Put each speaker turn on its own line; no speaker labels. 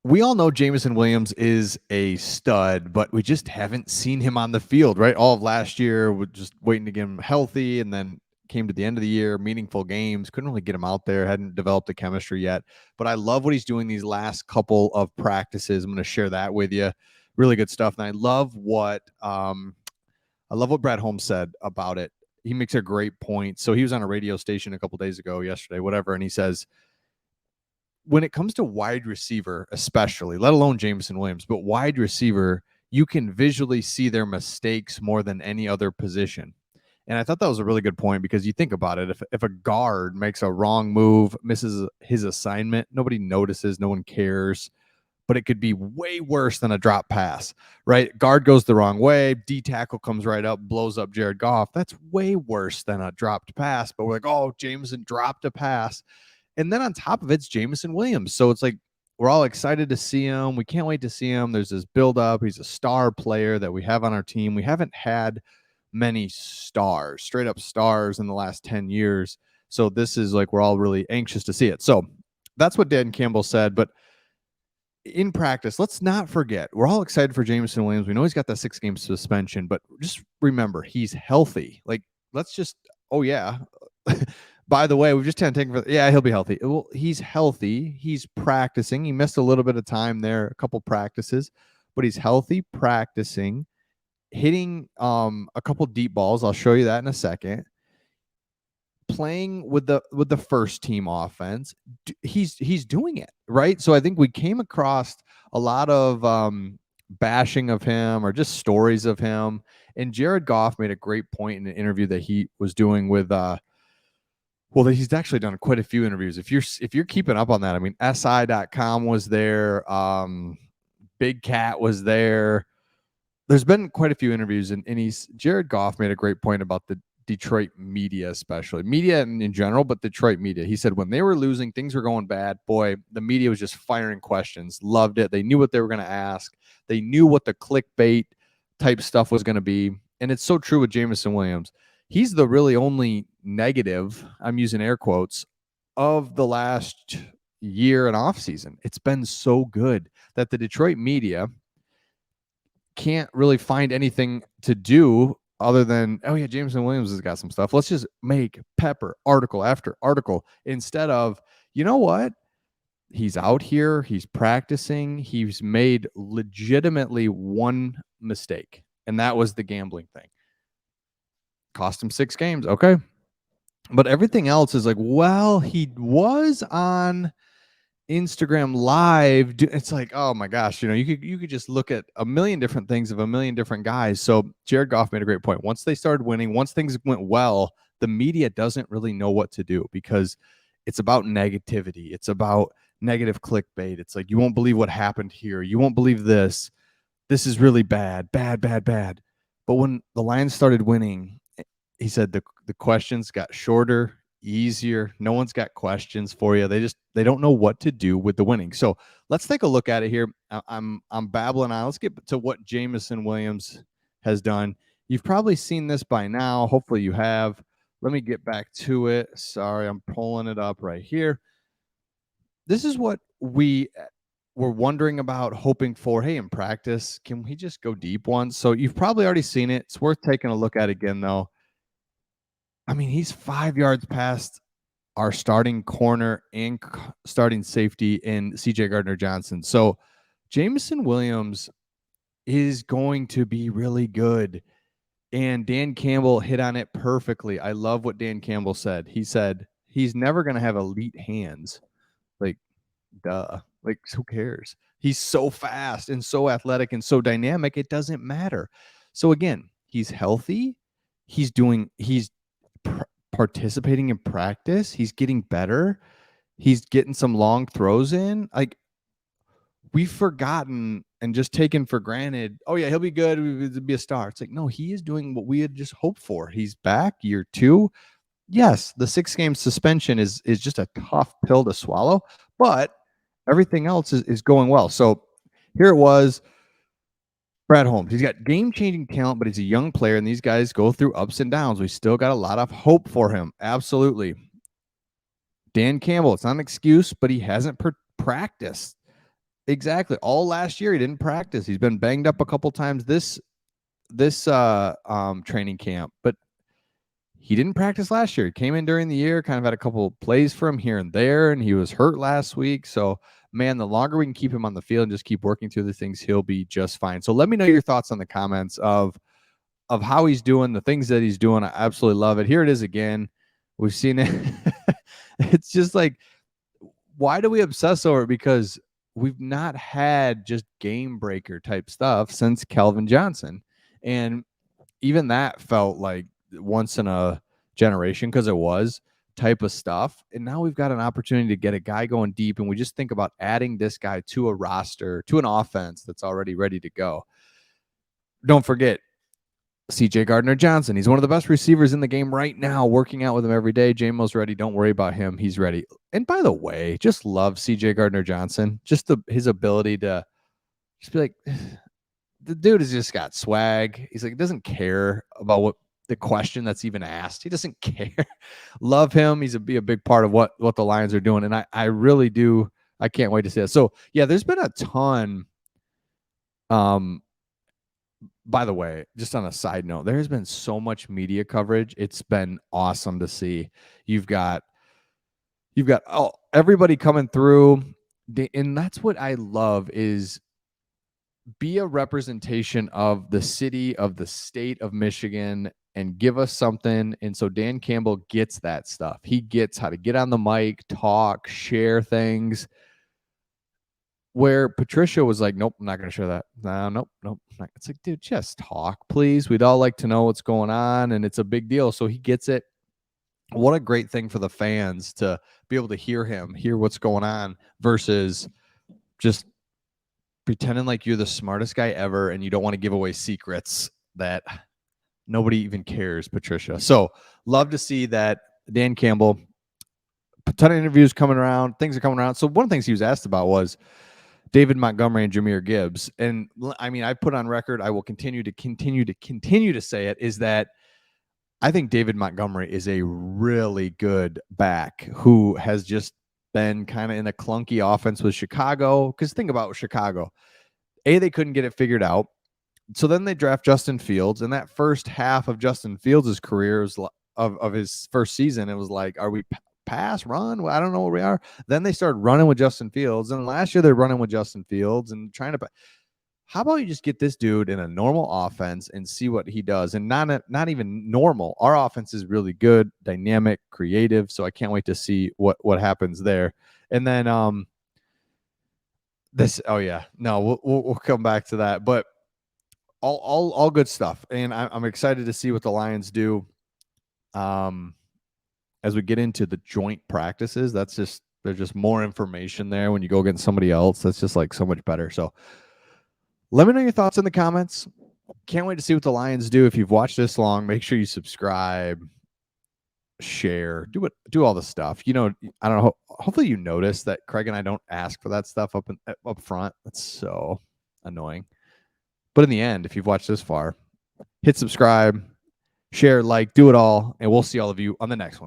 We all know Jameson Williams is a stud, but we just haven't seen him on the field, right? All of last year, we're just waiting to get him healthy, and then came to the end of the year, meaningful games, couldn't really get him out there, hadn't developed the chemistry yet. But I love what he's doing these last couple of practices. I'm going to share that with you. Really good stuff. And I love what Brad Holmes said about it. He makes a great point. So he was on a radio station a couple days ago, yesterday, whatever, and he says, when it comes to wide receiver, especially, let alone Jameson Williams, but wide receiver, you can visually see their mistakes more than any other position. And I thought that was a really good point because you think about it. If a guard makes a wrong move, misses his assignment, nobody notices, no one cares. But it could be way worse than a drop pass, right? Guard goes the wrong way, D tackle comes right up, blows up Jared Goff. That's way worse than a dropped pass. But we're like, oh, Jameson dropped a pass. And then on top of it's Jameson Williams. So it's like we're all excited to see him. We can't wait to see him. There's this buildup. He's a star player that we have on our team. We haven't had many stars, straight up stars in the last 10 years. So this is like we're all really anxious to see it. So that's what Dan Campbell said. But in practice, let's not forget, we're all excited for Jameson Williams. We know he's got that 6-game suspension, but just remember, he's healthy. Like, let's just, oh, yeah. By the way, we've just taken for, yeah, he'll be healthy. Well, he's healthy. He's practicing. He missed a little bit of time there, a couple practices, but he's healthy, practicing, hitting a couple deep balls. I'll show you that in a second. Playing with the first team offense. He's doing it, right? So I think we came across a lot of bashing of him or just stories of him. And Jared Goff made a great point in an interview that he was doing with well, he's actually done quite a few interviews. If you're keeping up on that, I mean, SI.com was there, Big Cat was there. There's been quite a few interviews, and Jared Goff made a great point about the Detroit media, especially media in general, but Detroit media. He said when they were losing, things were going bad. Boy, the media was just firing questions. Loved it. They knew what they were going to ask. They knew what the clickbait type stuff was going to be, and it's so true with Jameson Williams. He's the really only negative, I'm using air quotes, of the last year and off season. It's been so good that the Detroit media can't really find anything to do other than, oh yeah, Jameson Williams has got some stuff. Let's just make pepper article after article instead of, you know what? He's out here, he's practicing, he's made legitimately one mistake, and that was the gambling thing. Cost him 6 games. Okay. But everything else is like, well, he was on Instagram Live. It's like, oh my gosh, you could just look at a million different things of a million different guys. So Jared Goff made a great point. Once they started winning, once things went well, the media doesn't really know what to do because it's about negativity. It's about negative clickbait. It's like, you won't believe what happened here. You won't believe this. This is really bad, bad, bad, bad. But when the Lions started winning, he said the questions got shorter, easier. No one's got questions for you. They don't know what to do with the winning. So let's take a look at it here. I'm babbling on. Let's get to what Jameson Williams has done. You've probably seen this by now. Hopefully you have. Let me get back to it. Sorry, I'm pulling it up right here. This is what we were wondering about, hoping for. Hey, in practice, can we just go deep once? So you've probably already seen it. It's worth taking a look at again, though. I mean, he's 5 yards past our starting corner and starting safety in CJ Gardner-Johnson. So Jameson Williams is going to be really good. And Dan Campbell hit on it perfectly. I love what Dan Campbell said. He said he's never going to have elite hands. Like, duh. Like, who cares? He's so fast and so athletic and so dynamic, it doesn't matter. So again, he's healthy. He's participating in practice. He's getting better. He's getting some long throws in. Like, we've forgotten and just taken for granted, oh yeah, he'll be good, he'll be a star. It's like, no, he is doing what we had just hoped for. He's back, year 2. Yes, the 6-game suspension is just a tough pill to swallow, but everything else is going well. So here it was. Brad Holmes, he's got game-changing talent, but he's a young player, and these guys go through ups and downs. We still got a lot of hope for him. Absolutely. Dan Campbell, it's not an excuse, but he hasn't practiced. Exactly. All last year he didn't practice. He's been banged up a couple times this training camp, but he didn't practice last year. He came in during the year, kind of had a couple plays for him here and there, and he was hurt last week. So, man, the longer we can keep him on the field and just keep working through the things, he'll be just fine. So let me know your thoughts on the comments of how he's doing, the things that he's doing. I absolutely love it. Here it is again. We've seen it. It's just like, why do we obsess over it? Because we've not had just game breaker type stuff since Calvin Johnson. And even that felt like once in a generation because it was type of stuff. And now we've got an opportunity to get a guy going deep. And we just think about adding this guy to a roster, to an offense that's already ready to go. Don't forget, CJ Gardner-Johnson. He's one of the best receivers in the game right now, working out with him every day. Jamo's ready. Don't worry about him. He's ready. And by the way, just love CJ Gardner-Johnson. Just his ability to just be like, the dude has just got swag. He's like, doesn't care about what the question that's even asked. He doesn't care. Love him. He's be a big part of what the Lions are doing. And I really do. I can't wait to see that. So yeah, there's been a ton. By the way, just on a side note, there has been so much media coverage. It's been awesome to see. You've got everybody coming through, and that's what I love is be a representation of the city, of the state of Michigan, and give us something. And so Dan Campbell gets that stuff. He gets how to get on the mic, talk, share things. Where Patricia was like, nope, I'm not going to share that. No, nope. It's like, dude, just talk, please. We'd all like to know what's going on, and it's a big deal. So he gets it. What a great thing for the fans to be able to hear him, hear what's going on versus just pretending like you're the smartest guy ever and you don't want to give away secrets that nobody even cares, Patricia. So love to see that Dan Campbell, a ton of interviews coming around, things are coming around. So one of the things he was asked about was David Montgomery and Jahmyr Gibbs. And I mean, I put on record, I will continue to say it, is that I think David Montgomery is a really good back who has just been kind of in a clunky offense with Chicago. Because think about Chicago. They couldn't get it figured out. So then they draft Justin Fields. And that first half of Justin Fields' career was of his first season, it was like, are we pass, run? Well, I don't know where we are. Then they started running with Justin Fields. And last year they're running with Justin Fields and trying to. How about you just get this dude in a normal offense and see what he does? And not even normal. Our offense is really good, dynamic, creative. So I can't wait to see what happens there. And then we'll come back to that. But all good stuff. And I'm excited to see what the Lions do. As we get into the joint practices, there's just more information there when you go against somebody else. That's just like so much better. So let me know your thoughts in the comments. Can't wait to see what the Lions do. If you've watched this long, make sure you subscribe, share, do all the stuff. I don't know. Hopefully you notice that Craig and I don't ask for that stuff up front. That's so annoying. But in the end, if you've watched this far, hit subscribe, share, like, do it all, and we'll see all of you on the next one.